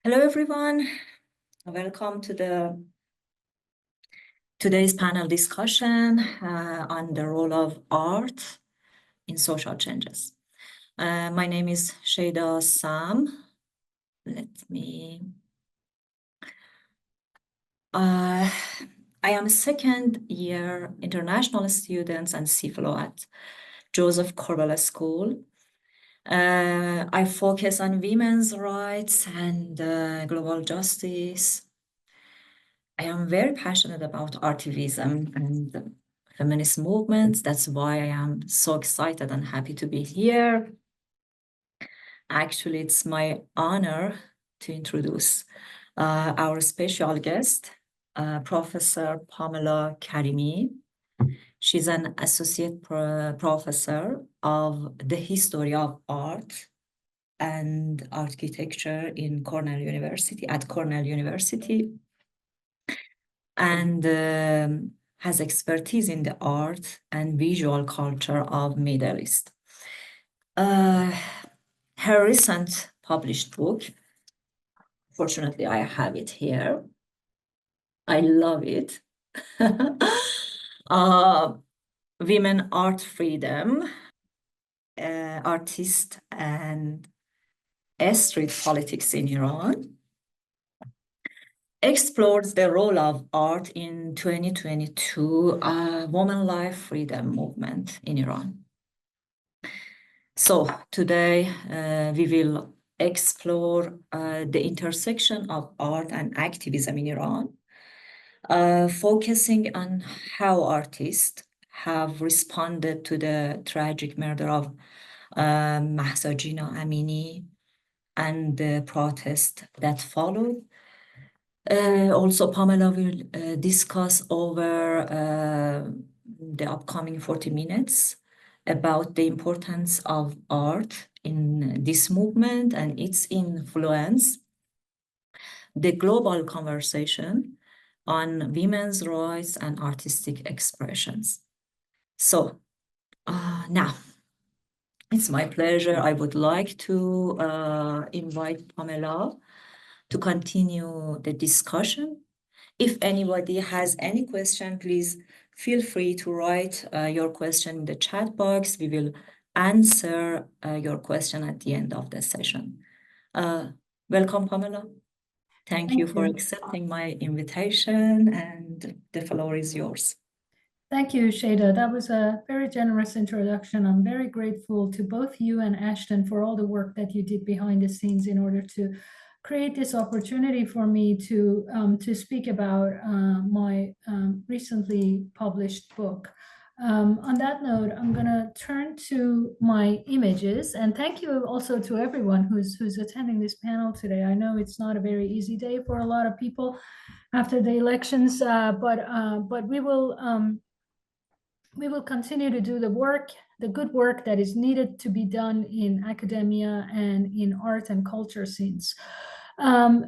Hello, everyone. Welcome to today's panel discussion on the role of art in social changes. My name is Sheida Sam. I am a second-year international student and Sié Fellow at Joseph Corbella School. I focus on women's rights and global justice. I am very passionate about activism and feminist movements. That's why I am so excited and happy to be here. Actually, it's my honor to introduce our special guest, Professor Pamela Karimi. She's an associate professor of the history of art and architecture at Cornell University, and has expertise in the art and visual culture of Middle East. Her recent published book, fortunately, I have it here. I love it. Women, Art, Freedom, Artist and Street Politics in Iran, explores the role of art in 2022 woman life freedom movement in Iran. So today we will explore the intersection of art and activism in Iran, focusing on how artists have responded to the tragic murder of Mahsa Jina Amini and the protest that followed. Also, Pamela will discuss over the upcoming 40 minutes about the importance of art in this movement and its influence, the global conversation on women's rights and artistic expressions. So now, it's my pleasure. I would like to invite Pamela to continue the discussion. If anybody has any question, please feel free to write your question in the chat box. We will answer your question at the end of the session. Welcome, Pamela. Thank you for accepting my invitation, and the floor is yours. Thank you, Sheida. That was a very generous introduction. I'm very grateful to both you and Ashton for all the work that you did behind the scenes in order to create this opportunity for me to speak about my recently published book. On that note, I'm going to turn to my images, and thank you also to everyone who's attending this panel today. I know it's not a very easy day for a lot of people after the elections, but we will continue to do the good work that is needed to be done in academia and in art and culture scenes.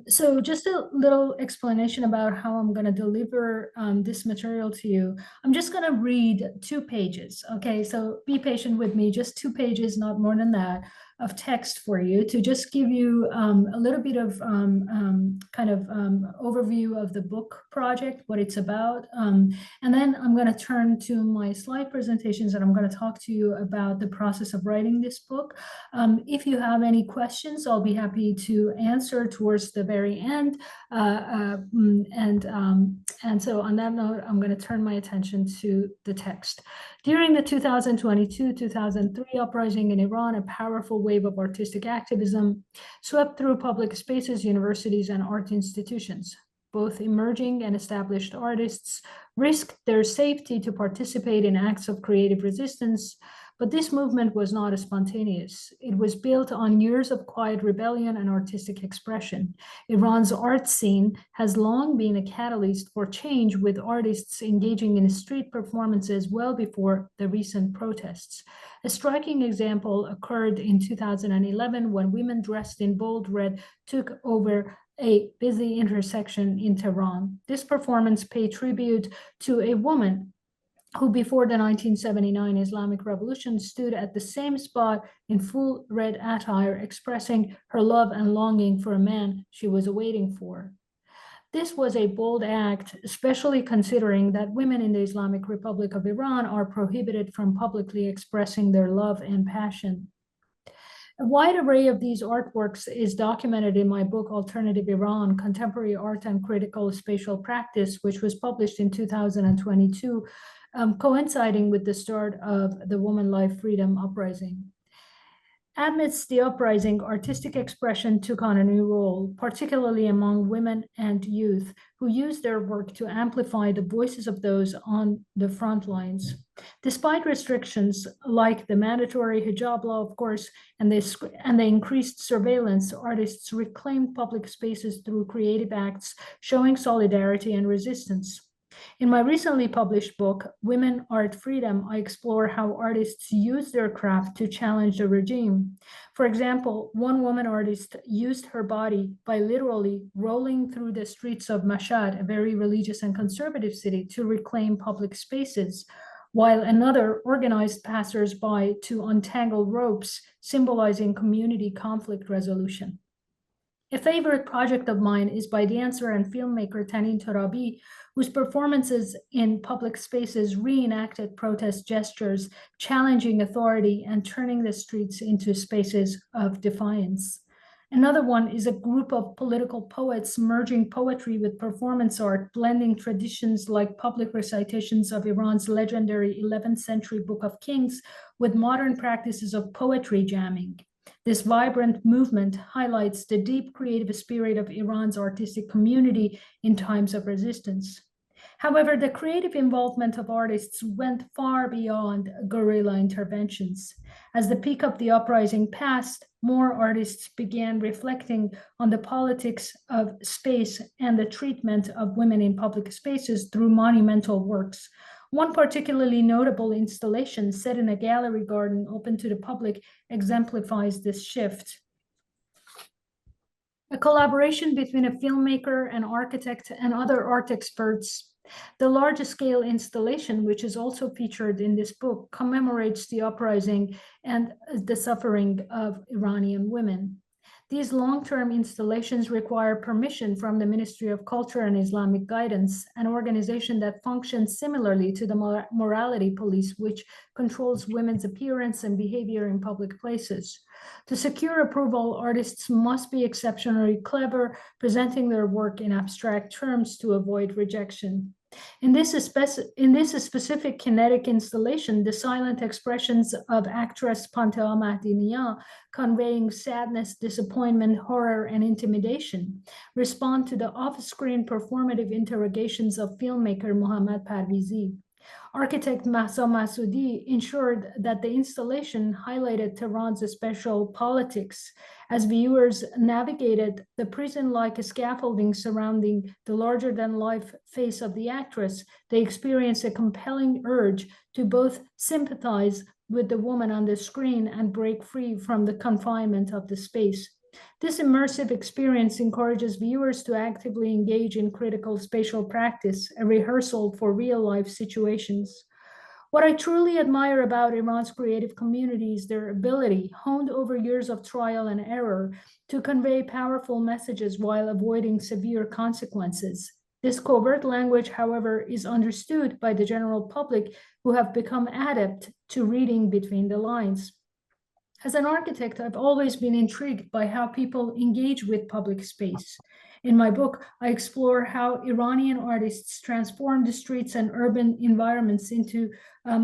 So just a little explanation about how I'm going to deliver this material to you. I'm just going to read 2 pages. Okay, so be patient with me, just 2 pages, not more than that, of text for you to just give you a little bit of overview of the book project, what it's about. And then I'm going to turn to my slide presentations, and I'm going to talk to you about the process of writing this book. If you have any questions, I'll be happy to answer towards the very end. And so on that note, I'm going to turn my attention to the text. During the 2022-2003 uprising in Iran, a powerful wave of artistic activism swept through public spaces, universities, and art institutions. Both emerging and established artists risked their safety to participate in acts of creative resistance, but this movement was not spontaneous. It was built on years of quiet rebellion and artistic expression. Iran's art scene has long been a catalyst for change, with artists engaging in street performances well before the recent protests. A striking example occurred in 2011 when women dressed in bold red took over a busy intersection in Tehran. This performance paid tribute to a woman who before the 1979 Islamic Revolution stood at the same spot in full red attire, expressing her love and longing for a man she was waiting for. This was a bold act, especially considering that women in the Islamic Republic of Iran are prohibited from publicly expressing their love and passion. A wide array of these artworks is documented in my book, Alternative Iran, Contemporary Art and Critical Spatial Practice, which was published in 2022, coinciding with the start of the Woman Life Freedom Uprising. Amidst the uprising, artistic expression took on a new role, particularly among women and youth, who used their work to amplify the voices of those on the front lines. Despite restrictions like the mandatory hijab law, of course, and the increased surveillance, artists reclaimed public spaces through creative acts, showing solidarity and resistance. In my recently published book, Women, Art, Freedom, I explore how artists use their craft to challenge the regime. For example, one woman artist used her body by literally rolling through the streets of Mashhad, a very religious and conservative city, to reclaim public spaces, while another organized passers-by to untangle ropes, symbolizing community conflict resolution. A favorite project of mine is by dancer and filmmaker Tanin Torabi, whose performances in public spaces reenacted protest gestures, challenging authority and turning the streets into spaces of defiance. Another one is a group of political poets merging poetry with performance art, blending traditions like public recitations of Iran's legendary 11th century Book of Kings with modern practices of poetry jamming. This vibrant movement highlights the deep creative spirit of Iran's artistic community in times of resistance. However, the creative involvement of artists went far beyond guerrilla interventions. As the peak of the uprising passed, more artists began reflecting on the politics of space and the treatment of women in public spaces through monumental works. One particularly notable installation set in a gallery garden open to the public exemplifies this shift. A collaboration between a filmmaker, an architect, and other art experts. The large-scale installation, which is also featured in this book, commemorates the uprising and the suffering of Iranian women. These long-term installations require permission from the Ministry of Culture and Islamic Guidance, an organization that functions similarly to the Morality Police, which controls women's appearance and behavior in public places. To secure approval, artists must be exceptionally clever, presenting their work in abstract terms to avoid rejection. In this specific kinetic installation, the silent expressions of actress Pantea Mahdiniya, conveying sadness, disappointment, horror, and intimidation, respond to the off-screen performative interrogations of filmmaker Mohammad Parvizi. Architect Mahsa Masudi ensured that the installation highlighted Tehran's special politics. As viewers navigated the prison-like scaffolding surrounding the larger-than-life face of the actress, they experienced a compelling urge to both sympathize with the woman on the screen and break free from the confinement of the space. This immersive experience encourages viewers to actively engage in critical spatial practice, a rehearsal for real-life situations. What I truly admire about Iran's creative community is their ability, honed over years of trial and error, to convey powerful messages while avoiding severe consequences. This covert language, however, is understood by the general public, who have become adept to reading between the lines. As an architect, I've always been intrigued by how people engage with public space. In my book, I explore how Iranian artists transformed the streets and urban environments into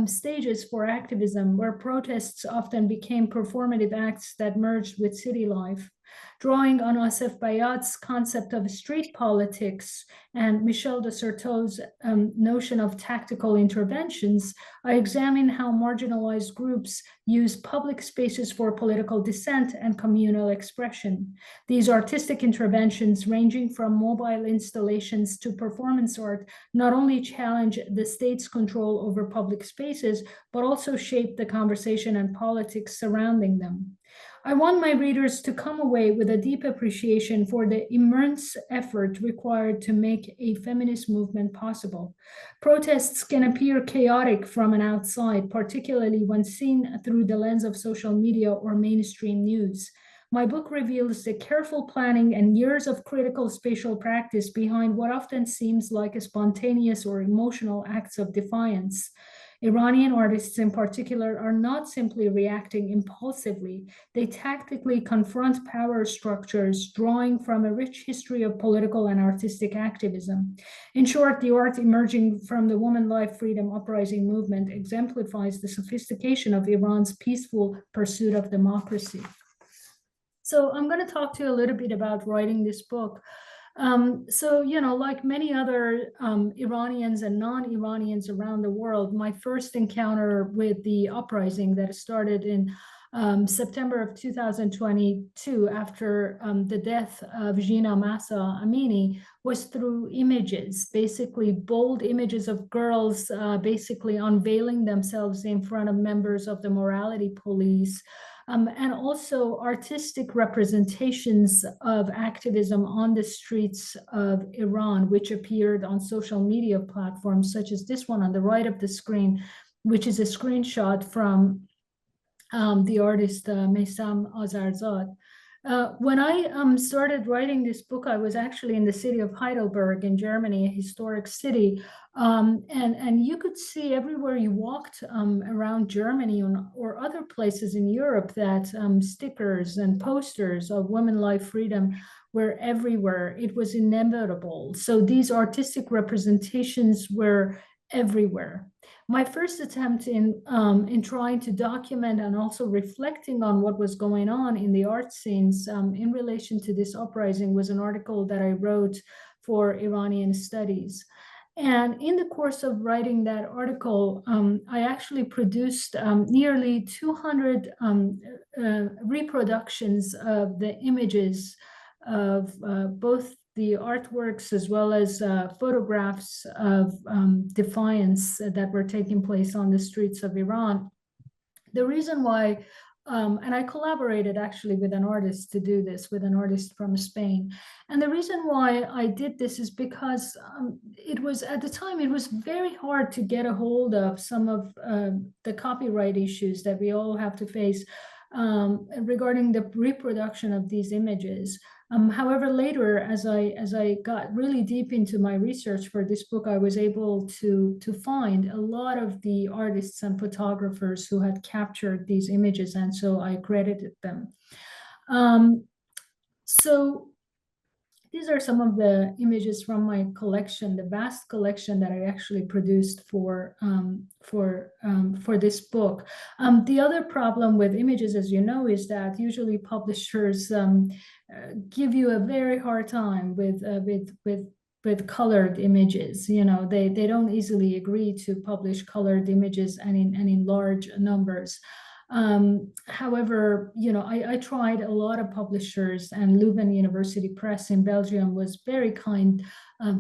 stages for activism, where protests often became performative acts that merged with city life. Drawing on Asif Bayat's concept of street politics and Michel de Certeau's notion of tactical interventions, I examine how marginalized groups use public spaces for political dissent and communal expression. These artistic interventions, ranging from mobile installations to performance art, not only challenge the state's control over public spaces, but also shape the conversation and politics surrounding them. I want my readers to come away with a deep appreciation for the immense effort required to make a feminist movement possible. Protests can appear chaotic from an outside, particularly when seen through the lens of social media or mainstream news. My book reveals the careful planning and years of critical spatial practice behind what often seems like a spontaneous or emotional acts of defiance. Iranian artists in particular are not simply reacting impulsively, they tactically confront power structures, drawing from a rich history of political and artistic activism. In short, the art emerging from the Woman Life Freedom Uprising movement exemplifies the sophistication of Iran's peaceful pursuit of democracy. So I'm going to talk to you a little bit about writing this book. Like many other Iranians and non-Iranians around the world, my first encounter with the uprising that started in September of 2022 after the death of Jina Mahsa Amini was through images, basically bold images of girls basically unveiling themselves in front of members of the morality police. And also artistic representations of activism on the streets of Iran, which appeared on social media platforms such as this one on the right of the screen, which is a screenshot from the artist Meysam Azarzad. When I started writing this book, I was actually in the city of Heidelberg in Germany, a historic city. And you could see everywhere you walked around Germany or other places in Europe that stickers and posters of women, life, freedom were everywhere. It was inevitable. So these artistic representations were everywhere. My first attempt in trying to document and also reflecting on what was going on in the art scenes in relation to this uprising was an article that I wrote for Iranian Studies. And in the course of writing that article, I actually produced nearly 200 reproductions of the images of both the artworks as well as photographs of defiance that were taking place on the streets of Iran. The reason why, and I collaborated actually with an artist to do this, with an artist from Spain. And the reason why I did this is because it was, at the time, it was very hard to get a hold of some of the copyright issues that we all have to face regarding the reproduction of these images. However, later, as I got really deep into my research for this book, I was able to find a lot of the artists and photographers who had captured these images, and so I credited them. So these are some of the images from my collection, the vast collection that I actually produced for this book. The other problem with images, as you know, is that usually publishers give you a very hard time with colored images. You know, they don't easily agree to publish colored images and in large numbers. However, you know, I tried a lot of publishers, and Leuven University Press in Belgium was very kind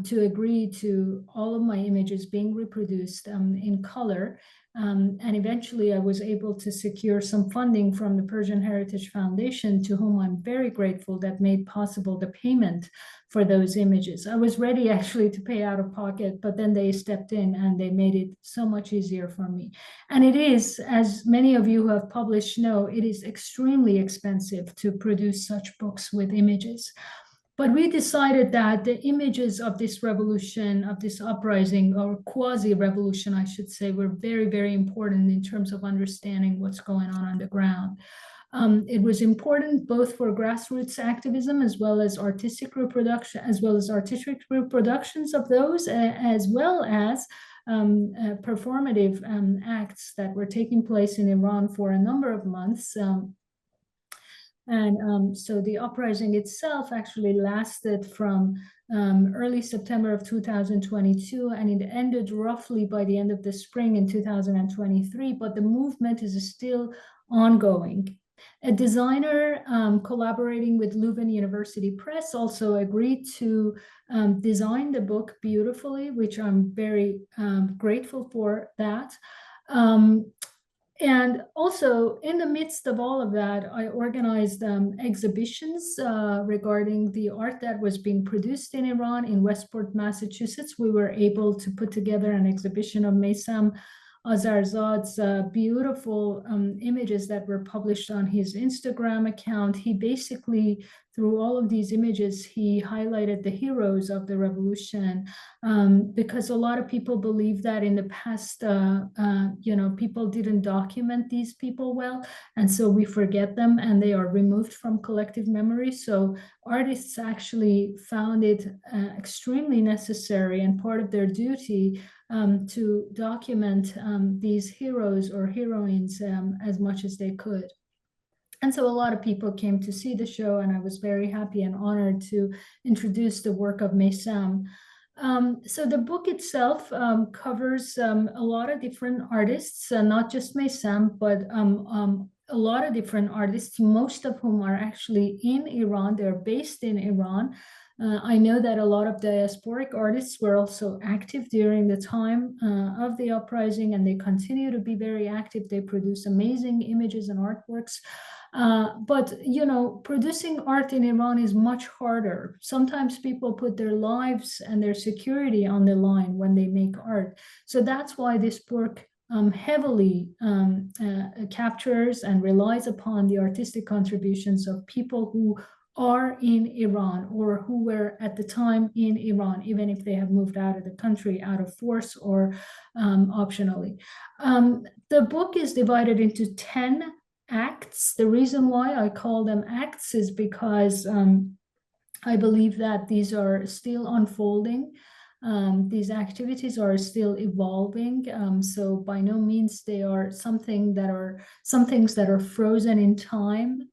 to agree to all of my images being reproduced in color. And eventually I was able to secure some funding from the Persian Heritage Foundation, to whom I'm very grateful, that made possible the payment for those images. I was ready actually to pay out of pocket, but then they stepped in and they made it so much easier for me. And it is, as many of you who have published know, it is extremely expensive to produce such books with images. But we decided that the images of this revolution, of this uprising, or quasi-revolution, I should say, were very, very important in terms of understanding what's going on the ground. It was important both for grassroots activism as well as artistic reproduction, as well as artistic reproductions of those, as well as performative acts that were taking place in Iran for a number of months. So the uprising itself actually lasted from early September of 2022, and it ended roughly by the end of the spring in 2023, but the movement is still ongoing. A designer collaborating with Leuven University Press also agreed to design the book beautifully, which I'm very grateful for that. And also, in the midst of all of that, I organized exhibitions regarding the art that was being produced in Iran. In Westport, Massachusetts, we were able to put together an exhibition of Maysam Azarzad's beautiful images that were published on his Instagram account. He basically, through all of these images, he highlighted the heroes of the revolution, because a lot of people believe that in the past, people didn't document these people well, and so we forget them and they are removed from collective memory. So artists actually found it extremely necessary and part of their duty to document these heroes or heroines as much as they could. And so a lot of people came to see the show, and I was very happy and honored to introduce the work of Maysam. So the book itself covers a lot of different artists, not just Maysam, but a lot of different artists, most of whom are actually in Iran. They're based in Iran. I know that a lot of diasporic artists were also active during the time of the uprising, and they continue to be very active. They produce amazing images and artworks. But producing art in Iran is much harder. Sometimes people put their lives and their security on the line when they make art. So that's why this book heavily captures and relies upon the artistic contributions of people who are in Iran or who were at the time in Iran, even if they have moved out of the country out of force or optionally. The book is divided into 10 acts. The reason why I call them acts is because I believe that these are still unfolding. These activities are still evolving. So by no means they are some things that are frozen in time.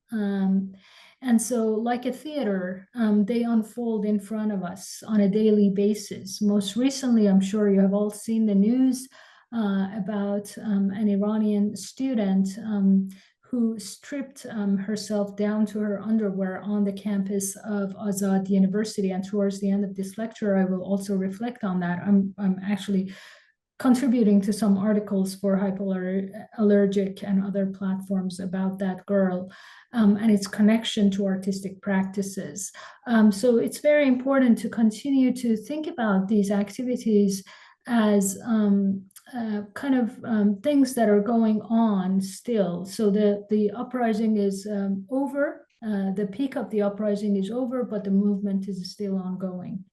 And so like a theater, they unfold in front of us on a daily basis. Most recently, I'm sure you have all seen the news about an Iranian student who stripped herself down to her underwear on the campus of Azad University. And towards the end of this lecture, I will also reflect on that. I'm actually contributing to some articles for Hypoallergic and other platforms about that girl and its connection to artistic practices. So it's very important to continue to think about these activities as things that are going on still. So the uprising is over, the peak of the uprising is over, but the movement is still ongoing.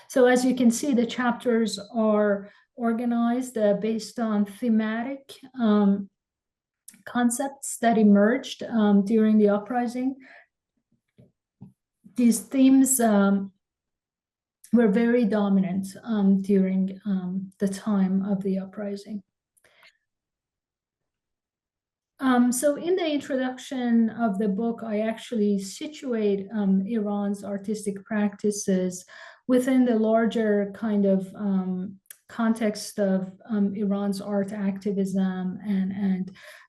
So as you can see, the chapters are organized based on thematic concepts that emerged during the uprising. These themes were very dominant during the time of the uprising. So in the introduction of the book, I actually situate Iran's artistic practices within the larger kind of context of Iran's art activism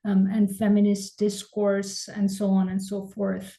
and feminist discourse and so on and so forth.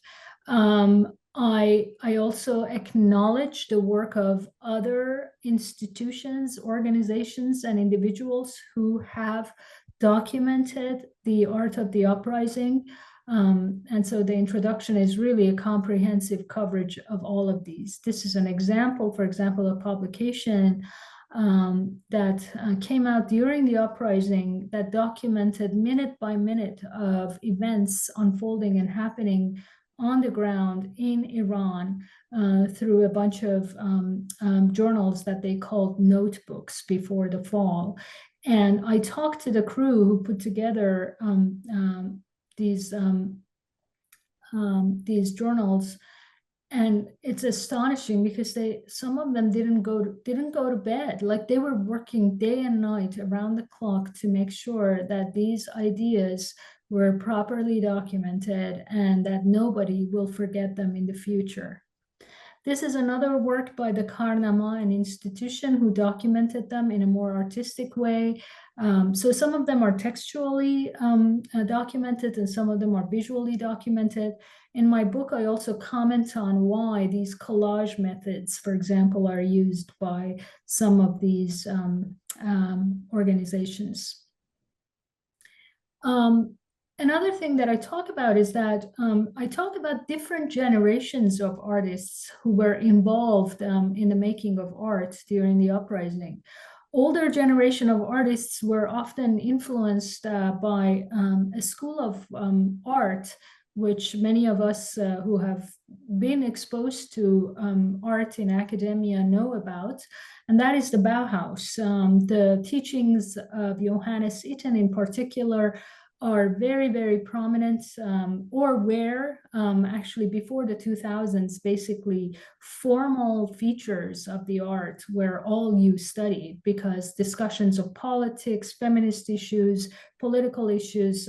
I also acknowledge the work of other institutions, organizations, and individuals who have documented the art of the uprising. And so the introduction is really a comprehensive coverage of all of these. This is an example, for example, a publication that came out during the uprising that documented minute by minute of events unfolding and happening on the ground in Iran through a bunch of journals that they called notebooks before the fall. And I talked to the crew who put together these journals, and it's astonishing because some of them didn't go to bed. Like they were working day and night around the clock to make sure that these ideas were properly documented and that nobody will forget them in the future. This is another work by the Karnama, an institution who documented them in a more artistic way. So some of them are textually documented and some of them are visually documented. In my book, I also comment on why these collage methods, for example, are used by some of these organizations. Another thing that I talk about is that I talk about different generations of artists who were involved in the making of art during the uprising. Older generation of artists were often influenced by a school of art, which many of us who have been exposed to art in academia know about, and that is the Bauhaus. The teachings of Johannes Itten in particular are very, very prominent, or were actually before the 2000s, basically formal features of the art where all you studied, because discussions of politics, feminist issues, political issues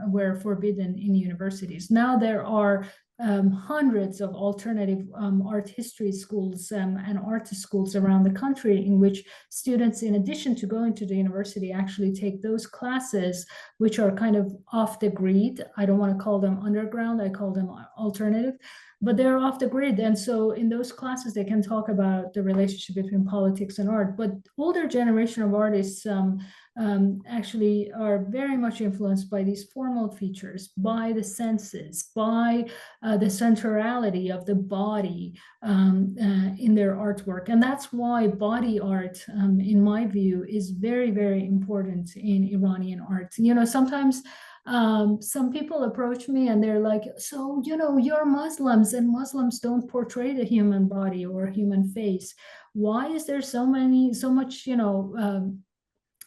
were forbidden in universities. Now there are hundreds of alternative art history schools and art schools around the country in which students, in addition to going to the university, actually take those classes which are kind of off the grid. I don't want to call them underground, I call them alternative, but they're off the grid. And so in those classes, they can talk about the relationship between politics and art. But older generation of artists actually are very much influenced by these formal features, by the senses, by the centrality of the body in their artwork. And that's why body art, in my view, is very, very important in Iranian art. You know, sometimes some people approach me and they're like, so, you know, you're Muslims and Muslims don't portray the human body or human face. Why is there so much, you know,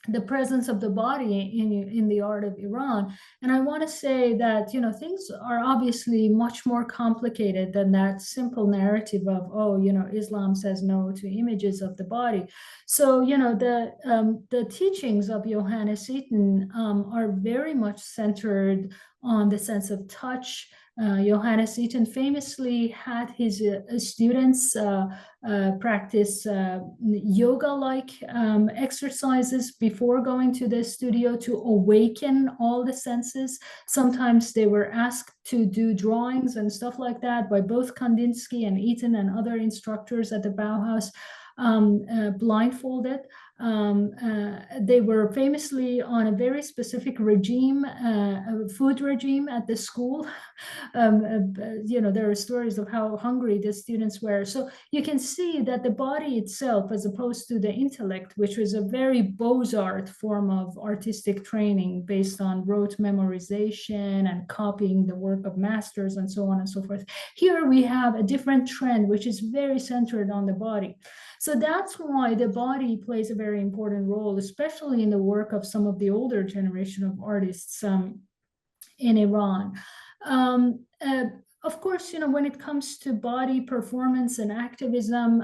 the presence of the body in the art of Iran? And I want to say that, you know, things are obviously much more complicated than that simple narrative of, oh, you know, Islam says no to images of the body. So, you know, the teachings of Johannes Itten are very much centered on the sense of touch. Johannes Itten famously had his students practice yoga-like exercises before going to the studio to awaken all the senses. Sometimes they were asked to do drawings and stuff like that by both Kandinsky and Itten and other instructors at the Bauhaus, blindfolded. They were famously on a very specific regime, food regime at the school. You know, there are stories of how hungry the students were. So you can see that the body itself, as opposed to the intellect, which was a very Beaux-Art form of artistic training based on rote memorization and copying the work of masters and so on and so forth. Here we have a different trend, which is very centered on the body. So that's why the body plays a very important role, especially in the work of some of the older generation of artists in Iran. Of course, you know, when it comes to body performance and activism,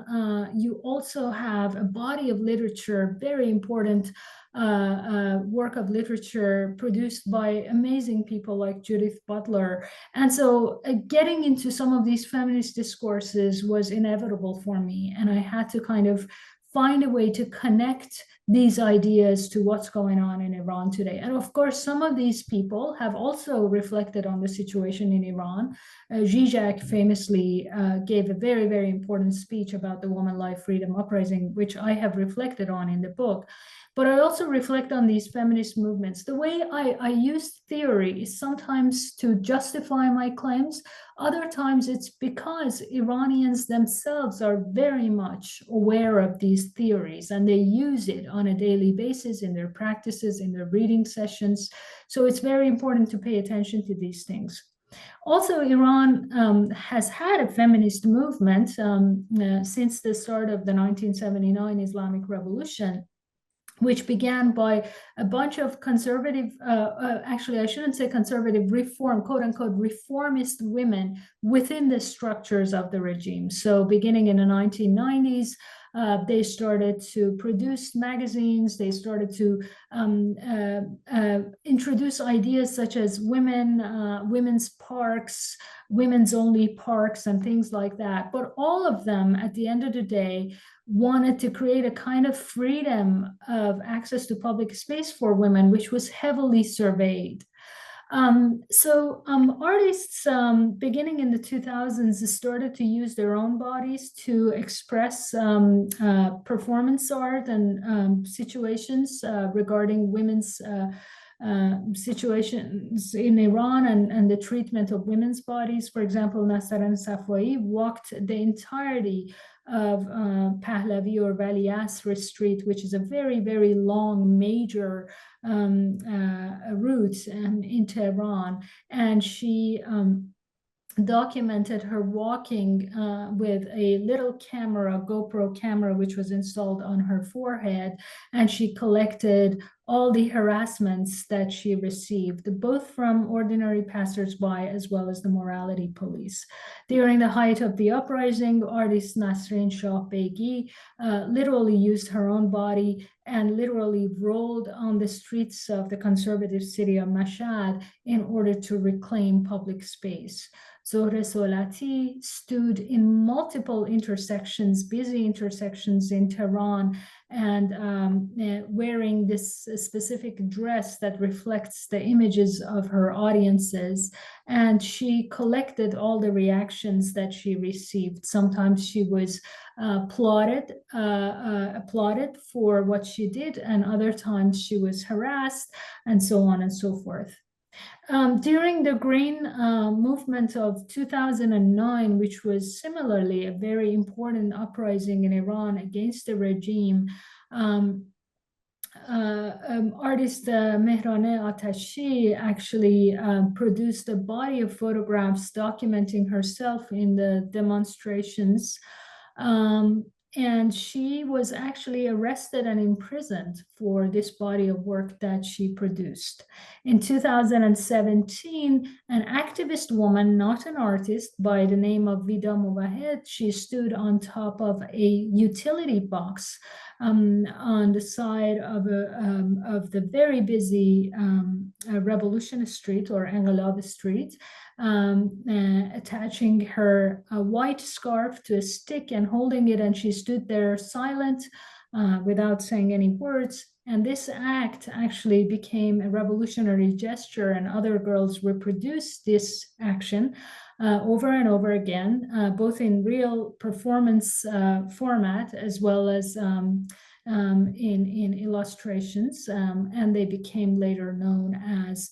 you also have a body of literature, very important work of literature produced by amazing people like Judith Butler. And so getting into some of these feminist discourses was inevitable for me. And I had to kind of find a way to connect these ideas to what's going on in Iran today. And of course, some of these people have also reflected on the situation in Iran. Zizek famously gave a very, very important speech about the Woman, Life, Freedom Uprising, which I have reflected on in the book. But I also reflect on these feminist movements. The way I use theory is sometimes to justify my claims. Other times it's because Iranians themselves are very much aware of these theories and they use it on a daily basis in their practices, in their reading sessions. So it's very important to pay attention to these things. Also, Iran has had a feminist movement since the start of the 1979 Islamic Revolution, which began by a bunch of conservative, actually, I shouldn't say conservative, reform, quote unquote, reformist women within the structures of the regime. So beginning in the 1990s, they started to produce magazines. They started to introduce ideas such as women's parks, women's only parks, and things like that. But all of them, at the end of the day, wanted to create a kind of freedom of access to public space for women, which was heavily surveyed. Artists beginning in the 2000s started to use their own bodies to express performance art and situations regarding women's situations in Iran and the treatment of women's bodies. For example, Nasran Safwai walked the entirety of Pahlavi or Vali Asr Street, which is a very, very long, major route in Tehran. And she documented her walking with a little camera, GoPro camera, which was installed on her forehead, and she collected all the harassments that she received, both from ordinary passersby as well as the morality police. During the height of the uprising, artist Nasrin Shah Begi literally used her own body and literally rolled on the streets of the conservative city of Mashhad in order to reclaim public space. Zohre Solati stood in multiple intersections, busy intersections in Tehran, and wearing this specific dress that reflects the images of her audiences. And she collected all the reactions that she received. Sometimes she was applauded for what she did, and other times she was harassed, and so on and so forth. During the Green Movement of 2009, which was similarly a very important uprising in Iran against the regime, artist Mehraneh Atashi actually produced a body of photographs documenting herself in the demonstrations. And she was actually arrested and imprisoned for this body of work that she produced. In 2017, an activist woman, not an artist, by the name of Vida Mowahed, she stood on top of a utility box on the side of the very busy Revolution Street or Engelab Street, attaching her white scarf to a stick and holding it, and she stood there silent without saying any words. And this act actually became a revolutionary gesture, and other girls reproduced this action over and over again, both in real performance format as well as in illustrations, and they became later known as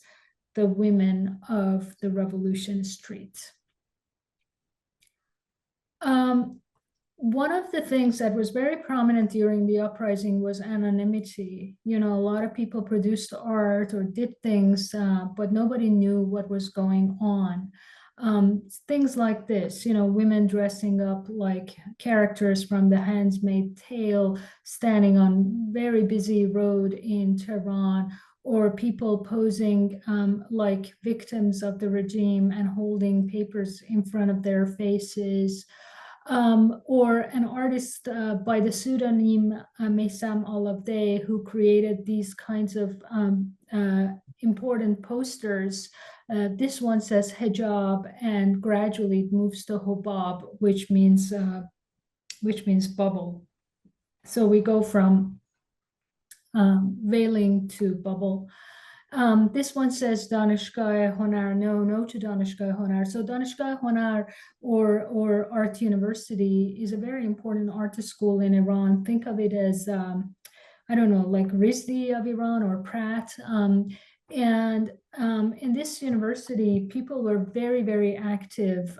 the Women of the Revolution Street. One of the things that was very prominent during the uprising was anonymity. You know, a lot of people produced art or did things, but nobody knew what was going on. Things like this, you know, women dressing up like characters from The Handmaid's Tale, standing on very busy road in Tehran, or people posing like victims of the regime and holding papers in front of their faces. Or an artist by the pseudonym Meysam Alavde, who created these kinds of important posters. This one says hijab, and gradually it moves to hobab, which means bubble. So we go from veiling to bubble. This one says Danishgah Honar, no to Danishgah Honar. So Danishgah Honar or Art University is a very important art school in Iran. Think of it as, I don't know, like RISD of Iran or Pratt. And in this university, people were very, very active,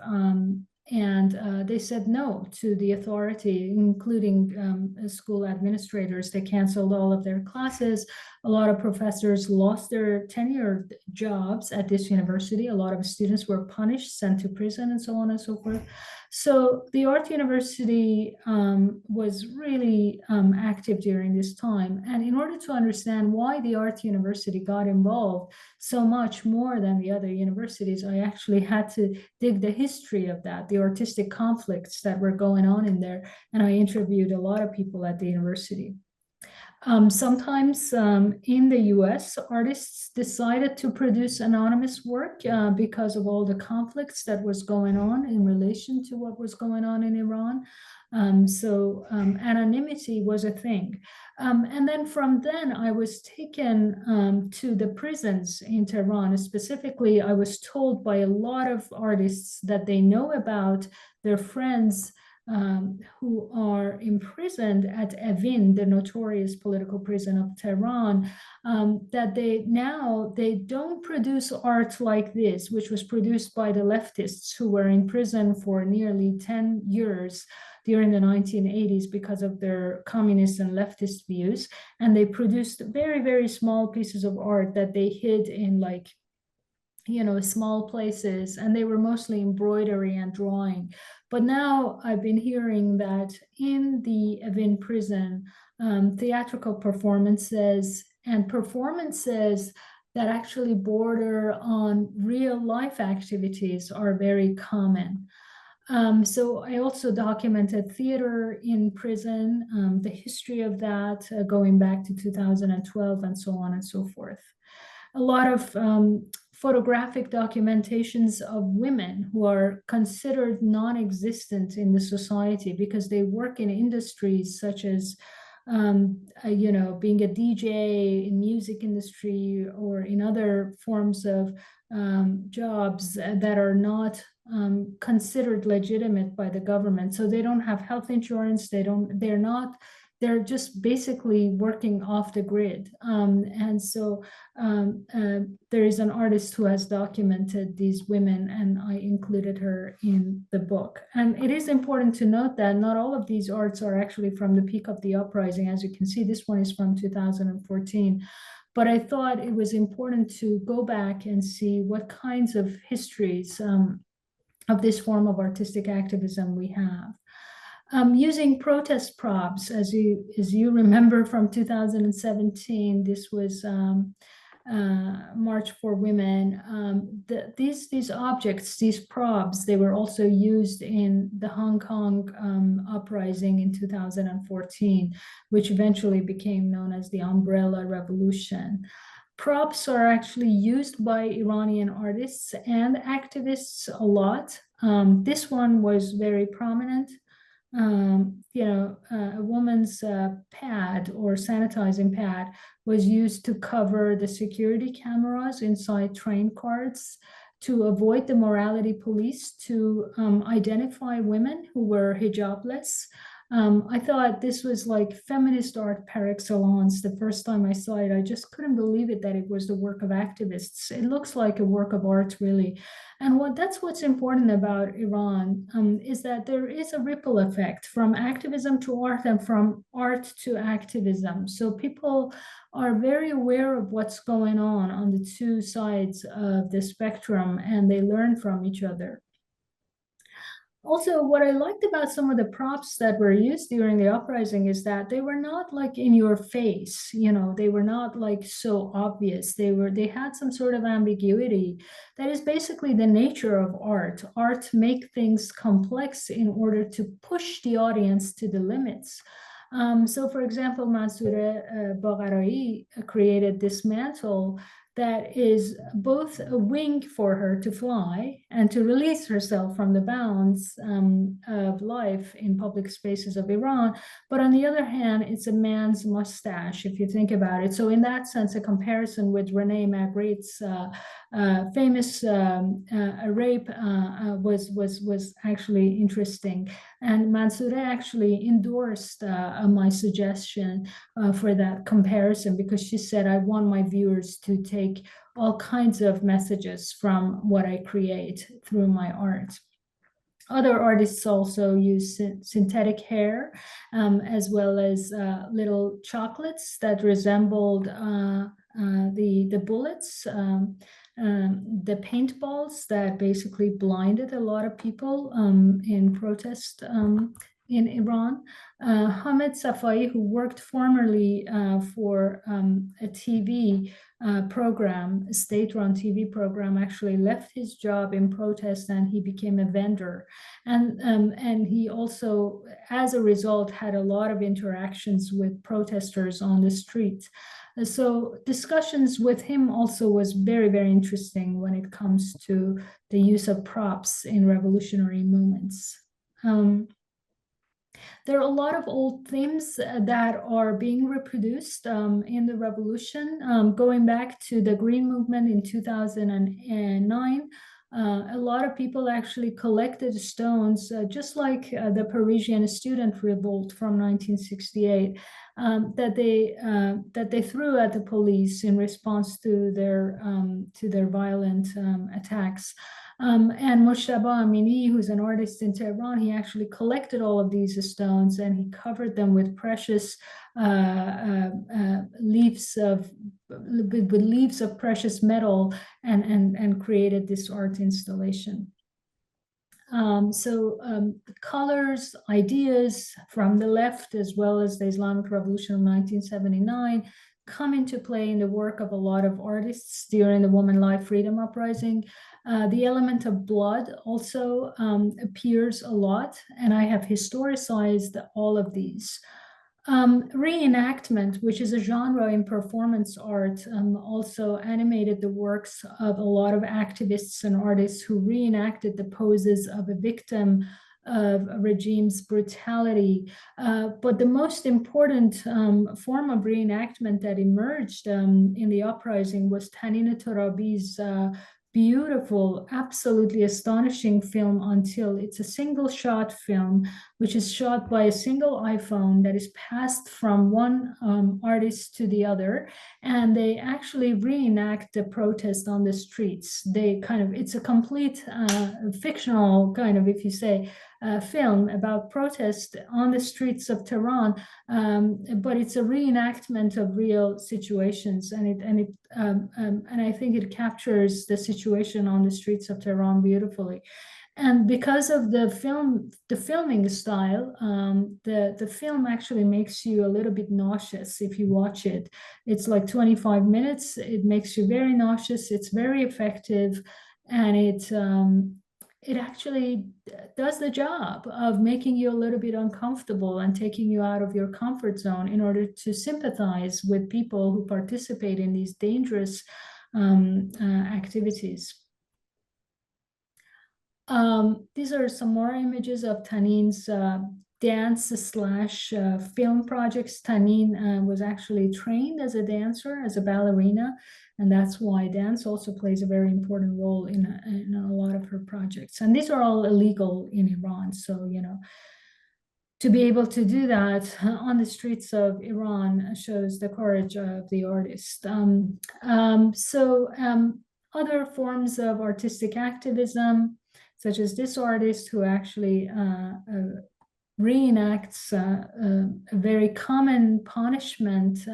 and they said no to the authority, including school administrators. They canceled all of their classes. A lot of professors lost their tenured jobs at this university. A lot of students were punished, sent to prison, and so on and so forth. So the Art University was really active during this time. And in order to understand why the Art University got involved so much more than the other universities, I actually had to dig the history of that, the artistic conflicts that were going on in there. And I interviewed a lot of people at the university. Sometimes in the US, artists decided to produce anonymous work because of all the conflicts that was going on in relation to what was going on in Iran. So anonymity was a thing. And then from then, I was taken to the prisons in Tehran. Specifically, I was told by a lot of artists that they know about their friends who are imprisoned at Evin, the notorious political prison of Tehran, that they don't produce art like this, which was produced by the leftists who were in prison for nearly 10 years during the 1980s because of their communist and leftist views. And they produced very, very small pieces of art that they hid in small places, and they were mostly embroidery and drawing. But now I've been hearing that in the Evin prison, theatrical performances that actually border on real life activities are very common. So I also documented theater in prison, the history of that going back to 2012 and so on and so forth. A lot of photographic documentations of women who are considered non-existent in the society because they work in industries such as being a DJ in music industry or in other forms of jobs that are not considered legitimate by the government. So they don't have health insurance. They're just basically working off the grid. And so there is an artist who has documented these women, and I included her in the book. And it is important to note that not all of these arts are actually from the peak of the uprising. As you can see, this one is from 2014. But I thought it was important to go back and see what kinds of histories of this form of artistic activism we have. Using protest props, as you remember from 2017, this was March for Women. These objects, these props, they were also used in the Hong Kong uprising in 2014, which eventually became known as the Umbrella Revolution. Props are actually used by Iranian artists and activists a lot. This one was very prominent. A woman's pad or sanitizing pad was used to cover the security cameras inside train cars to avoid the morality police to identify women who were hijabless. I thought this was like feminist art par excellence. The first time I saw it, I just couldn't believe it that it was the work of activists. It looks like a work of art, really. And that's what's important about Iran is that there is a ripple effect from activism to art and from art to activism. So people are very aware of what's going on the two sides of the spectrum, and they learn from each other. Also, what I liked about some of the props that were used during the uprising is that they were not like in your face, they were not like so obvious. They had some sort of ambiguity. That is basically the nature of art. Art make things complex in order to push the audience to the limits. So for example, Mansoureh Bagharai created this mantle that is both a wing for her to fly and to release herself from the bounds of life in public spaces of Iran. But on the other hand, it's a man's mustache, if you think about it. So in that sense, a comparison with Renee Magritte's famous rape was actually interesting. And Mansoureh actually endorsed my suggestion for that comparison because she said, I want my viewers to take all kinds of messages from what I create through my art. Other artists also use synthetic hair, as well as little chocolates that resembled the bullets, the paintballs that basically blinded a lot of people in protest in Iran. Hamed Safai, who worked formerly for a TV program, a state-run TV program, actually left his job in protest and he became a vendor. And he also, as a result, had a lot of interactions with protesters on the street. So discussions with him also was very, very interesting when it comes to the use of props in revolutionary movements. There are a lot of old themes that are being reproduced in the revolution. Going back to the Green Movement in 2009, A lot of people actually collected stones, just like the Parisian student revolt from 1968, that they threw at the police in response to their violent attacks. And Moshtaba Amini, who's an artist in Tehran, he actually collected all of these stones and he covered them with precious leaves of precious metal and created this art installation. The colors, ideas from the left, as well as the Islamic Revolution of 1979, come into play in the work of a lot of artists during the Woman Life Freedom Uprising. The element of blood also appears a lot, and I have historicized all of these. Reenactment, which is a genre in performance art, also animated the works of a lot of activists and artists who reenacted the poses of a victim of a regime's brutality. But the most important form of reenactment that emerged in the uprising was Tanine Torabi's beautiful, absolutely astonishing film Until. It's a single shot film, which is shot by a single iPhone that is passed from one artist to the other. And they actually reenact the protest on the streets. It's a complete fictional kind of, if you say, film about protest on the streets of Tehran, but it's a reenactment of real situations, and I think it captures the situation on the streets of Tehran beautifully. And because of the filming style, the film actually makes you a little bit nauseous if you watch it. It's like 25 minutes. It makes you very nauseous. It's very effective, and it actually does the job of making you a little bit uncomfortable and taking you out of your comfort zone in order to sympathize with people who participate in these dangerous activities. These are some more images of Tanin's dance/film projects. Tanin was actually trained as a dancer, as a ballerina, and that's why dance also plays a very important role in a lot of her projects. And these are all illegal in Iran, so to be able to do that on the streets of Iran shows the courage of the artist. Other forms of artistic activism, such as this artist who actually reenacts a very common punishment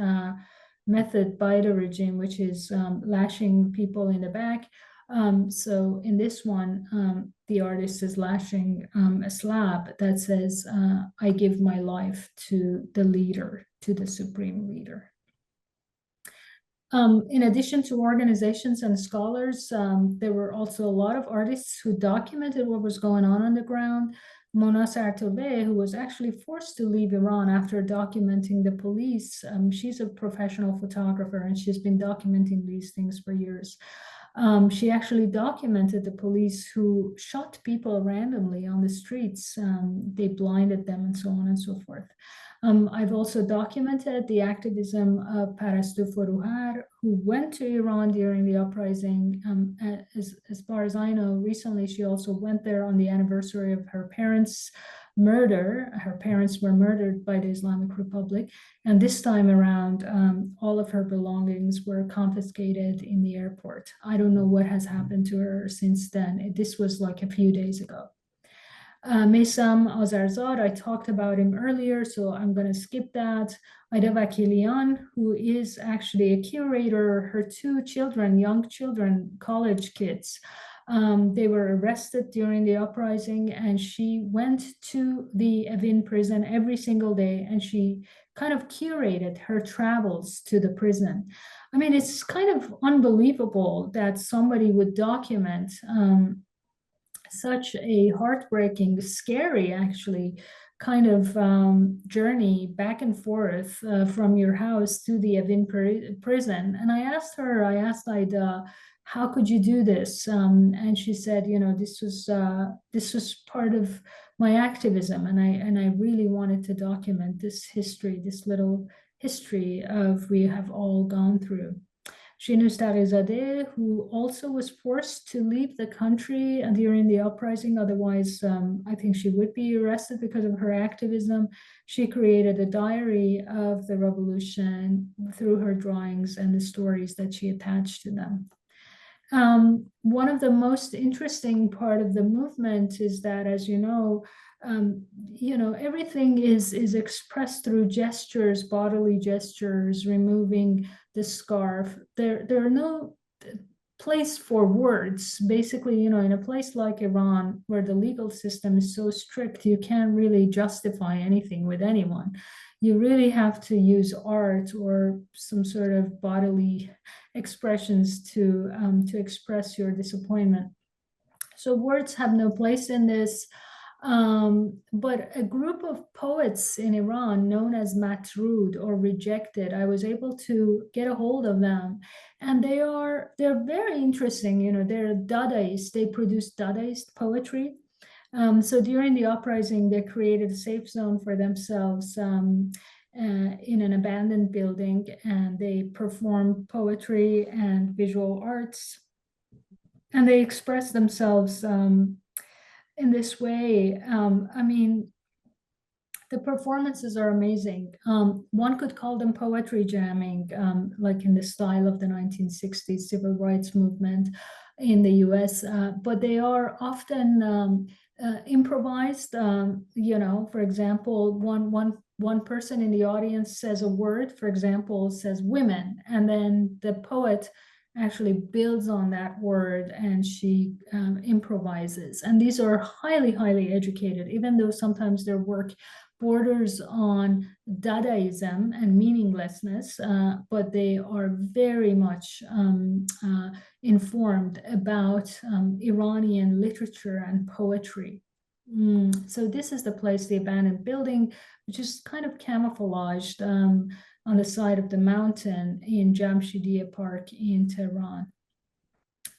method by the regime, which is lashing people in the back. So in this one, the artist is lashing a slab that says, "I give my life to the leader, to the supreme leader." In addition to organizations and scholars, there were also a lot of artists who documented what was going on the ground. Mona Sartobeh, who was actually forced to leave Iran after documenting the police. She's a professional photographer and she's been documenting these things for years. She actually documented the police who shot people randomly on the streets. They blinded them and so on and so forth. I've also documented the activism of Parastu Foruhar, who went to Iran during the uprising. As far as I know, recently she also went there on the anniversary of her parents' murder. Her parents were murdered by the Islamic Republic. And this time around, all of her belongings were confiscated in the airport. I don't know what has happened to her since then. This was like a few days ago. Mesam Azarzad, I talked about him earlier, so I'm going to skip that. Aida Vakilian, who is actually a curator, her two children, young children, college kids, they were arrested during the uprising, and she went to the Evin prison every single day, and she kind of curated her travels to the prison. I mean, it's kind of unbelievable that somebody would document such a heartbreaking, scary, actually, kind of journey back and forth from your house to the Evin prison. And I asked Aida, how could you do this? And she said, this was part of my activism, and I really wanted to document this history, this little history of we have all gone through. Shinus Tarizadeh, who also was forced to leave the country during the uprising. Otherwise, I think she would be arrested because of her activism. She created a diary of the revolution through her drawings and the stories that she attached to them. One of the most interesting part of the movement is that, as you know, everything is expressed through gestures, bodily gestures, removing the scarf. There are no place for words. Basically, in a place like Iran, where the legal system is so strict, you can't really justify anything with anyone. You really have to use art or some sort of bodily expressions to express your disappointment. So words have no place in this. But a group of poets in Iran known as Matrud or rejected, I was able to get a hold of them, and they're very interesting. They're Dadaists. They produce Dadaist poetry. So during the uprising, they created a safe zone for themselves in an abandoned building, and they performed poetry and visual arts, and they express themselves in this way. The performances are amazing. One could call them poetry jamming, like in the style of the 1960s civil rights movement in the US, but they are often improvised. For example, one person in the audience says a word, for example, says women, and then the poet actually builds on that word, and she improvises. And these are highly educated, even though sometimes their work borders on Dadaism and meaninglessness, but they are very much informed about Iranian literature and poetry. So this is the place, the abandoned building, which is kind of camouflaged on the side of the mountain in Jamshidiyeh Park in Tehran.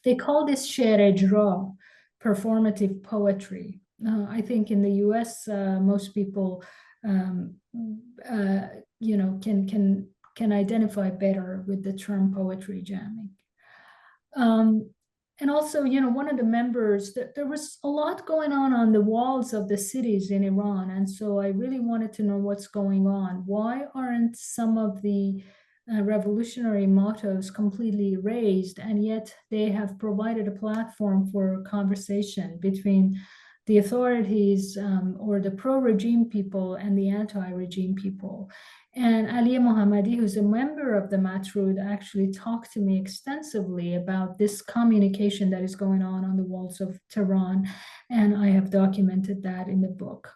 They call this Sher Ejra, performative poetry. I think in the US, most people, can identify better with the term poetry jamming. And also, one of the members, there was a lot going on the walls of the cities in Iran. And so I really wanted to know what's going on. Why aren't some of the revolutionary mottos completely erased, and yet they have provided a platform for conversation between the authorities or the pro-regime people and the anti-regime people? And Ali Mohammadi, who's a member of the Matrud, actually talked to me extensively about this communication that is going on the walls of Tehran, and I have documented that in the book.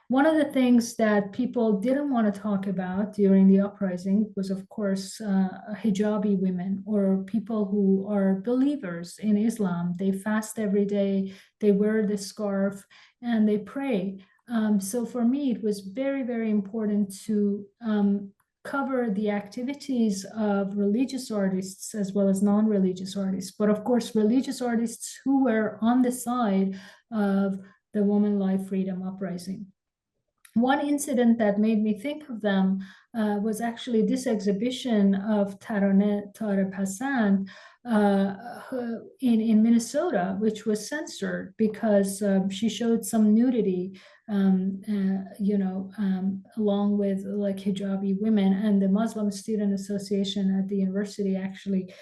One of the things that people didn't want to talk about during the uprising was, of course, hijabi women, or people who are believers in Islam. They fast every day, they wear the scarf, and they pray. So for me, it was very important to cover the activities of religious artists as well as non-religious artists, but of course, religious artists who were on the side of the Woman, Life, Freedom uprising. One incident that made me think of them was actually this exhibition of Taraneh Tarepasand in Minnesota, which was censored because she showed some nudity, along with like hijabi women, and the Muslim Student Association at the university actually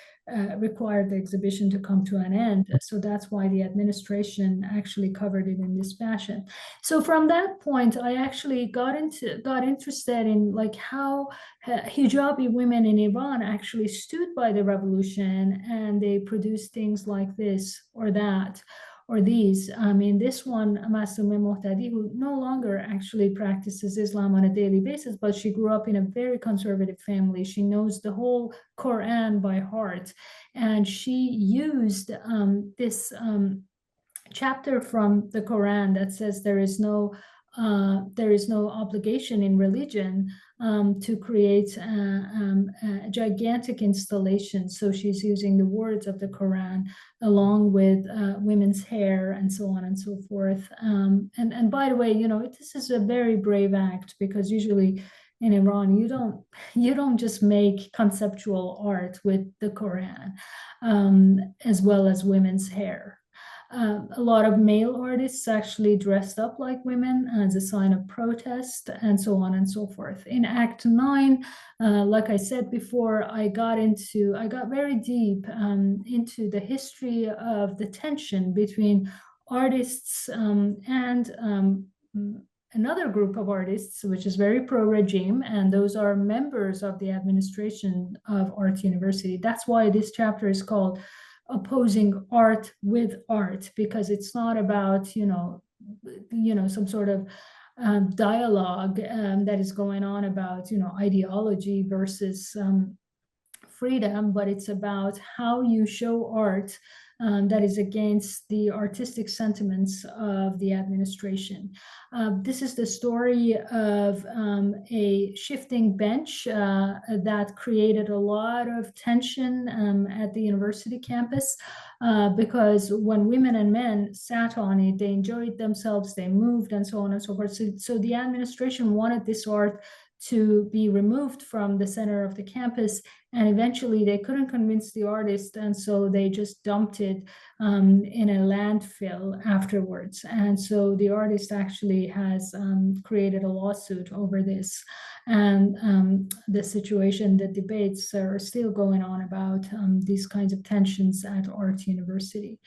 required the exhibition to come to an end. So that's why the administration actually covered it in this fashion. So from that point, I actually got interested in like how hijabi women in Iran actually stood by the revolution, and they produced things like this or that or these. This one, Masume Mohtadi, who no longer actually practices Islam on a daily basis, but she grew up in a very conservative family. She knows the whole Quran by heart, and she used this chapter from the Quran that says there is no obligation in religion to create a gigantic installation. So she's using the words of the Quran along with women's hair and so on and so forth. And by the way, this is a very brave act, because usually in Iran, you don't just make conceptual art with the Quran, as well as women's hair. A lot of male artists actually dressed up like women as a sign of protest, and so on and so forth. In Act 9, like I said before, I got very deep into the history of the tension between artists and another group of artists, which is very pro-regime, and those are members of the administration of Art University. That's why this chapter is called Opposing Art with Art, because it's not about, some sort of dialogue that is going on about, ideology versus freedom, but it's about how you show art that is against the artistic sentiments of the administration. This is the story of a shifting bench that created a lot of tension at the university campus, because when women and men sat on it, they enjoyed themselves, they moved, and so on and so forth. So the administration wanted this art to be removed from the center of the campus, and eventually they couldn't convince the artist, and so they just dumped it in a landfill afterwards. And so the artist actually has created a lawsuit over this, and the situation, the debates are still going on about these kinds of tensions at Art University.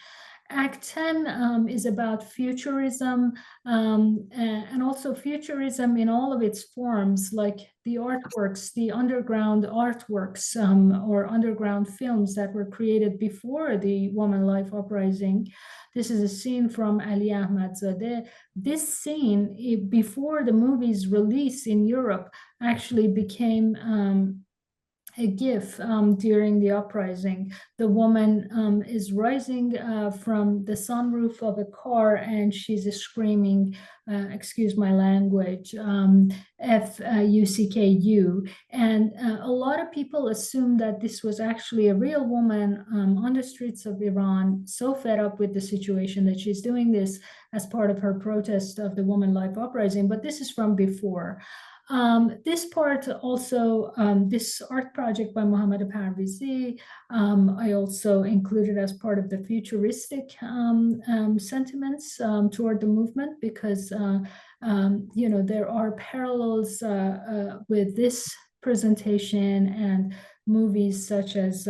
Act 10 is about futurism, and also futurism in all of its forms, like the artworks, the underground artworks or underground films that were created before the Woman Life Uprising. This is a scene from Ali Ahmadzadeh. This scene, before the movie's release in Europe, actually became a GIF during the uprising. The woman is rising from the sunroof of a car, and she's screaming, excuse my language, F-U-C-K-U. And a lot of people assume that this was actually a real woman on the streets of Iran, so fed up with the situation that she's doing this as part of her protest of the Woman Life Uprising. But this is from before. This part also, this art project by Mohammad Parvizi, I also included as part of the futuristic sentiments toward the movement, because there are parallels with this presentation and movies such as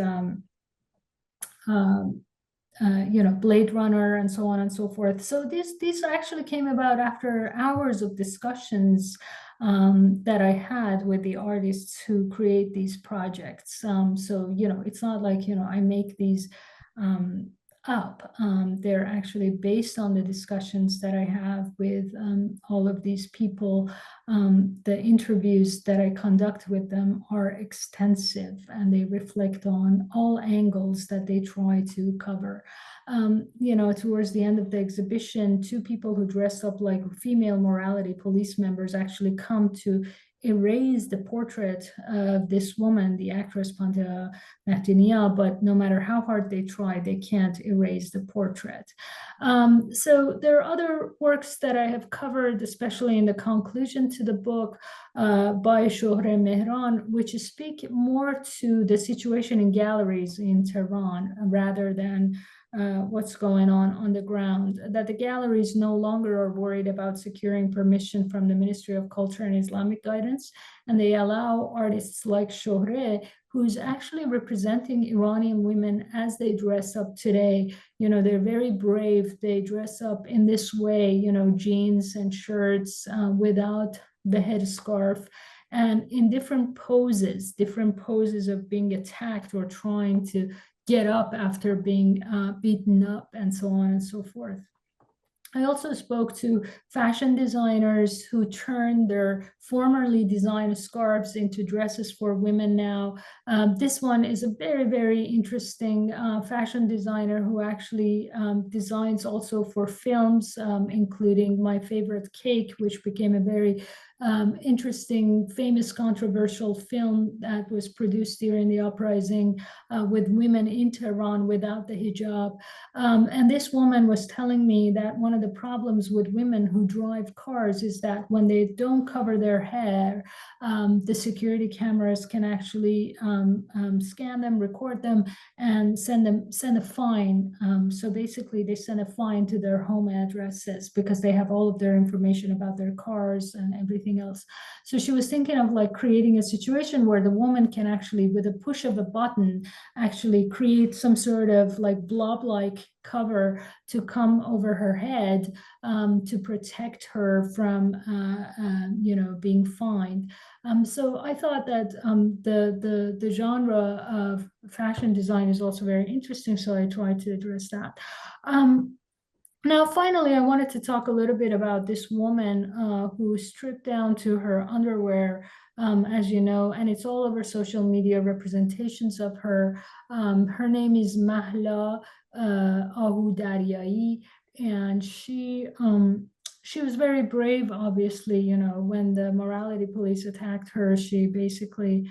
Blade Runner and so on and so forth. So these actually came about after hours of discussions that I had with the artists who create these projects. So, it's not like, I make these up. They're actually based on the discussions that I have with all of these people. The interviews that I conduct with them are extensive, and they reflect on all angles that they try to cover. Towards the end of the exhibition, two people who dressed up like female morality police members actually come to erase the portrait of this woman, the actress Panta Mehdinia, but no matter how hard they try, they can't erase the portrait. So there are other works that I have covered, especially in the conclusion to the book by Shohreh Mehran, which speak more to the situation in galleries in Tehran rather than what's going on the ground, that the galleries no longer are worried about securing permission from the Ministry of Culture and Islamic Guidance, and they allow artists like Shohreh, who's actually representing Iranian women as they dress up today. They're very brave. They dress up in this way, jeans and shirts without the headscarf, and in different poses of being attacked or trying to get up after being beaten up, and so on and so forth. I also spoke to fashion designers who turned their formerly designed scarves into dresses for women now. This one is a very, very interesting fashion designer who actually designs also for films, including My Favorite Cake, which became a very interesting, famous, controversial film that was produced during the uprising with women in Tehran without the hijab. And this woman was telling me that one of the problems with women who drive cars is that when they don't cover their hair, the security cameras can actually scan them, record them, and send a fine. So basically, they send a fine to their home addresses because they have all of their information about their cars and everything else. So she was thinking of like creating a situation where the woman can actually, with a push of a button, actually create some sort of like blob-like cover to come over her head to protect her from, being fined. So I thought that the genre of fashion design is also very interesting, so I tried to address that. Now, finally, I wanted to talk a little bit about this woman who stripped down to her underwear, as you know, and it's all over social media representations of her. Her name is Mahla Ahudaryai, and she was very brave, obviously. When the morality police attacked her, she basically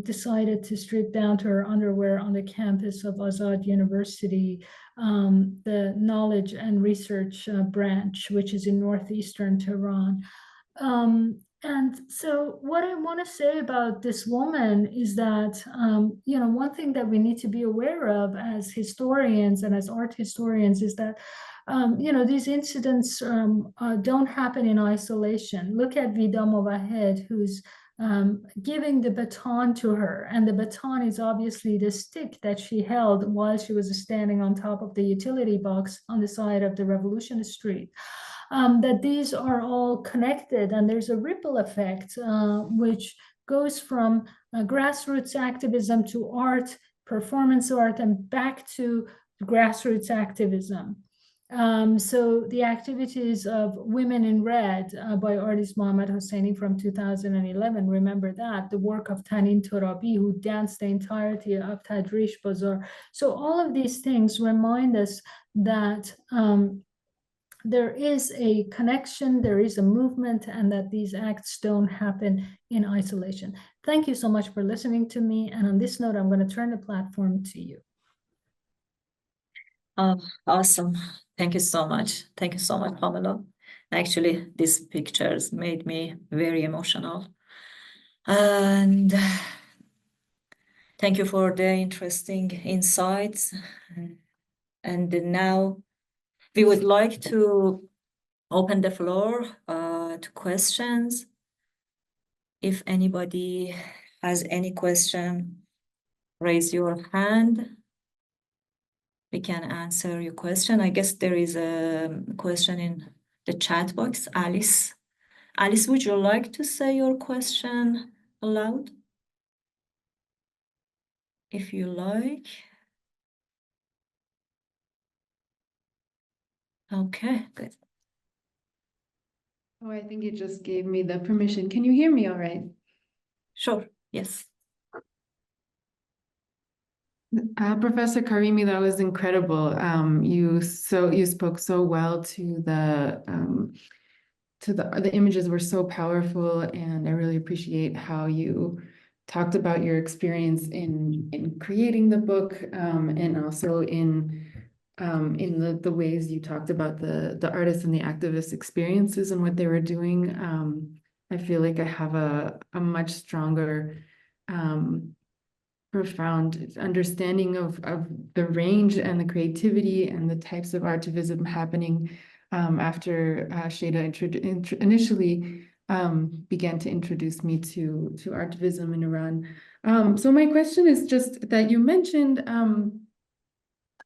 decided to strip down to her underwear on the campus of Azad University, the Knowledge and Research branch, which is in northeastern Tehran. And so what I want to say about this woman is that, one thing that we need to be aware of as historians and as art historians is that, these incidents don't happen in isolation. Look at Vida Movahed, who's giving the baton to her. And the baton is obviously the stick that she held while she was standing on top of the utility box on the side of the Revolution Street. That these are all connected, and there's a ripple effect, which goes from grassroots activism to art, performance art, and back to grassroots activism. So the activities of Women in Red by artist Mohammad Hosseini from 2011, remember that, the work of Tanin Torabi, who danced the entirety of Tadrish Bazaar. So all of these things remind us that there is a connection, there is a movement, and that these acts don't happen in isolation. Thank you so much for listening to me. And on this note, I'm going to turn the platform to you. Awesome. Thank you so much. Thank you so much, Pamela. Actually, these pictures made me very emotional. And thank you for the interesting insights. And now we would like to open the floor to questions. If anybody has any question, raise your hand. We can answer your question. I guess there is a question in the chat box. Alice. Alice, would you like to say your question aloud? If you like. Okay, good. Oh, I think it just gave me the permission. Can you hear me all right? Sure, yes. Professor Karimi, that was incredible. You spoke so well to the images were so powerful, and I really appreciate how you talked about your experience in creating the book, and also in the ways you talked about the artists and the activists' experiences and what they were doing. I feel like I have a much stronger profound understanding of the range and the creativity and the types of artivism happening after Sheida initially began to introduce me to artivism in Iran. So my question is just that you mentioned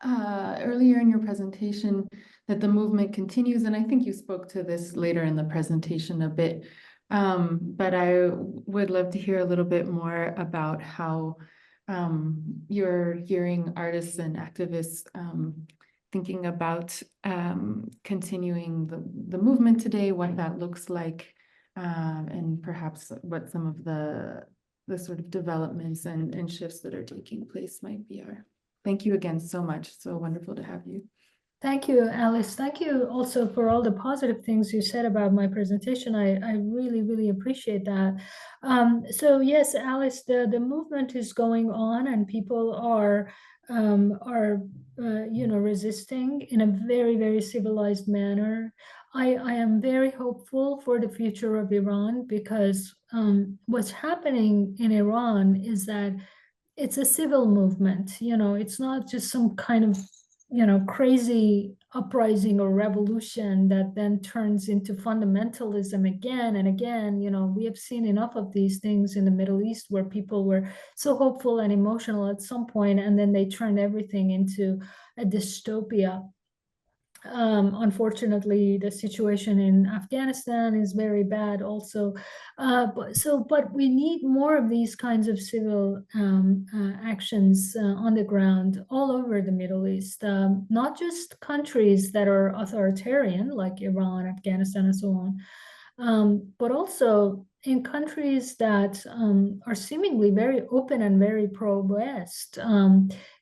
earlier in your presentation that the movement continues, and I think you spoke to this later in the presentation a bit, but I would love to hear a little bit more about how you're hearing artists and activists thinking about continuing the movement today, what that looks like, and perhaps what some of the sort of developments and shifts that are taking place might be. Thank you again so much. So wonderful to have you. Thank you, Alice. Thank you also for all the positive things you said about my presentation. I really, really appreciate that. So yes, Alice, the movement is going on and people are resisting in a very, very civilized manner. I am very hopeful for the future of Iran because what's happening in Iran is that it's a civil movement. It's not just some kind of crazy uprising or revolution that then turns into fundamentalism again and again. We have seen enough of these things in the Middle East where people were so hopeful and emotional at some point, and then they turned everything into a dystopia. Unfortunately, the situation in Afghanistan is very bad also. But we need more of these kinds of civil actions on the ground all over the Middle East, not just countries that are authoritarian like Iran, Afghanistan, and so on, but also in countries that are seemingly very open and very pro-West.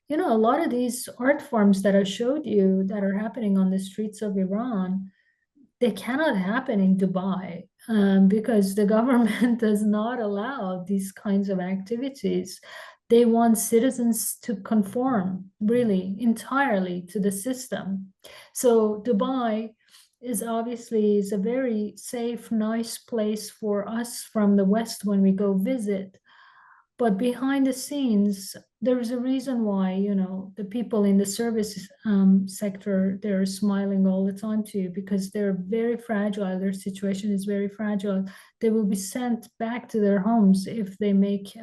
A lot of these art forms that I showed you that are happening on the streets of Iran, they cannot happen in Dubai because the government does not allow these kinds of activities. They want citizens to conform really entirely to the system. So Dubai is a very safe, nice place for us from the West when we go visit. But behind the scenes, there is a reason why, the people in the service sector, they're smiling all the time to you because they're very fragile. Their situation is very fragile. They will be sent back to their homes if they make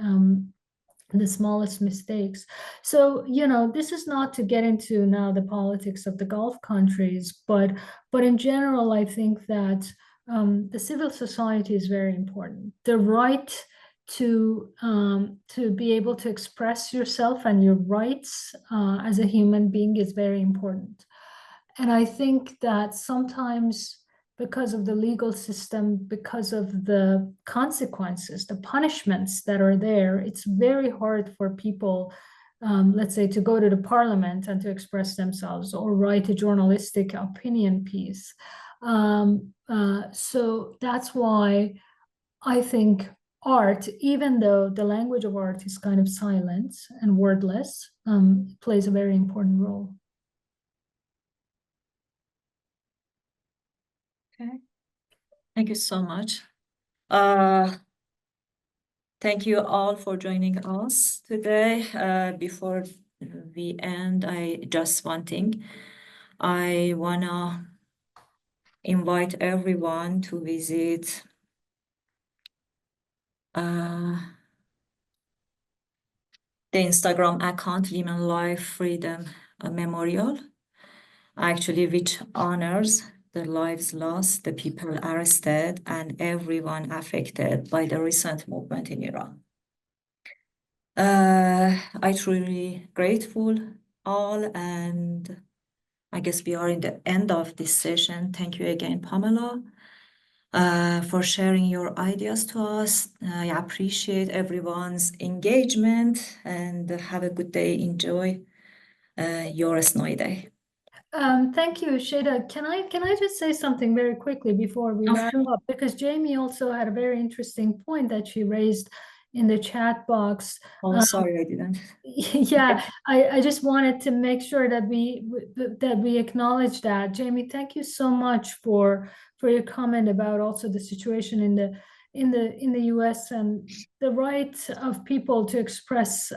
the smallest mistakes. So, this is not to get into now the politics of the Gulf countries, but in general, I think that the civil society is very important. The right to be able to express yourself and your rights as a human being is very important. And I think that sometimes because of the legal system, because of the consequences, the punishments that are there, it's very hard for people, let's say, to go to the parliament and to express themselves or write a journalistic opinion piece. So that's why I think art, even though the language of art is kind of silent and wordless, plays a very important role. Okay. Thank you so much. Thank you all for joining us today. Before we end, just one thing. I wanna invite everyone to visit the Instagram account Women Life Freedom Memorial, actually, which honors the lives lost, the people arrested, and everyone affected by the recent movement in Iran. I truly grateful all, and I guess we are in the end of this session. Thank you again, Pamela, for sharing your ideas to us. I appreciate everyone's engagement, and have a good day. Enjoy your snowy day. Thank you, Sheida. Can I just say something very quickly before we wrap Sure. up? Because Jamie also had a very interesting point that she raised in the chat box. Oh, sorry, I didn't. Yeah, I just wanted to make sure that we acknowledge that. Jamie, thank you so much for your comment about also the situation in the US and the right of people to express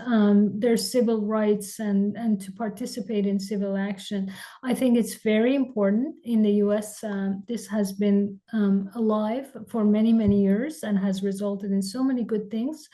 their civil rights and to participate in civil action. I think it's very important in the US. This has been alive for many, many years and has resulted in so many good things.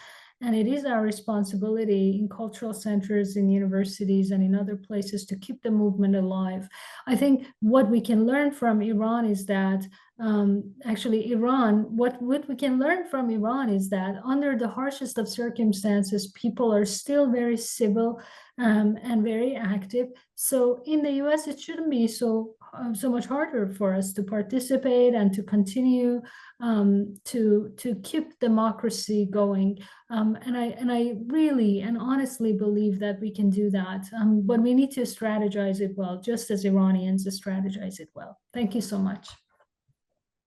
And it is our responsibility in cultural centers, in universities, and in other places to keep the movement alive. I think what we can learn from Iran is that what we can learn from Iran is that under the harshest of circumstances, people are still very civil and very active. So in the US, it shouldn't be so so much harder for us to participate and to continue to keep democracy going. And I really and honestly believe that we can do that. But we need to strategize it well, just as Iranians strategize it well. Thank you so much.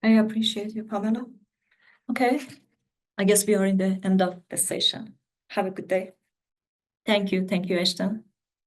I appreciate you, Pamela. Okay, I guess we are in the end of the session. Have a good day. Thank you, Ashton.